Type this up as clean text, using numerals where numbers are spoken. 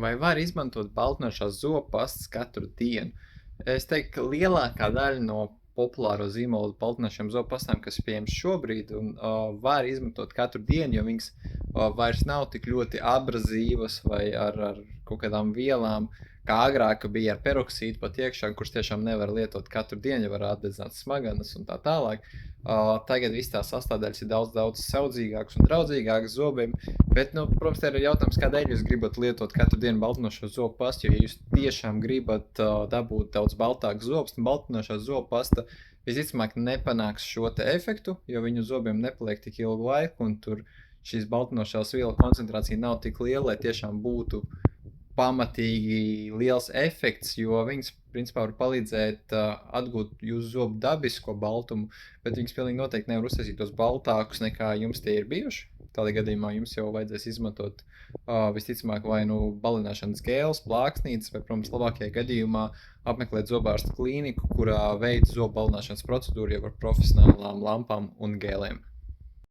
Vai var izmantot baltinošās zobpastas katru dienu? Es teiktu, ka lielākā daļa no populāro zīmolu baltinošiem zobpastām, kas ir pieejams šobrīd, var izmantot katru dienu, jo viņas vairs nav tik ļoti abrazīvas vai ar kaut kādām vielām, kā agrāk bija ar peroksīdu pat iekšā, kurš tiešām nevar lietot katru dienu, ja var atdedzināt smadzenes un tā tālāk. Tagad viss tās sastāvdaļas ir daudz saudzīgākas un draudzīgākas zobiem. Bet, protams, te ir jautājums, kādēļ jūs gribat lietot katru dienu baltinošo zobu pastu. Jo, ja jūs tiešām gribat dabūt daudz baltāku zobus, tad baltinošā zobu pasta visticamāk nepanāks šo te efektu, jo viņu zobiem nepaliek tik ilgu laiku, un tur šīs baltinošās vielu koncentrācija nav tik liela, lai tiešām būtu pamatīgi liels efekts, jo viņas principā var palīdzēt atgūt jūsu zobu dabisko baltumu, bet viņas pilnīgi noteikti nevar uztaisīt tos baltākus, nekā jums tie ir bijuši. Tādā gadījumā jums jau vajadzēs izmantot visticamāk vai nu balināšanas gēles, plāksnītes, vai, protams, labākajā gadījumā apmeklēt zobārsta klīniku, kurā veids zobu balināšanas procedūru jau ar profesionālām lampām un gēlēm.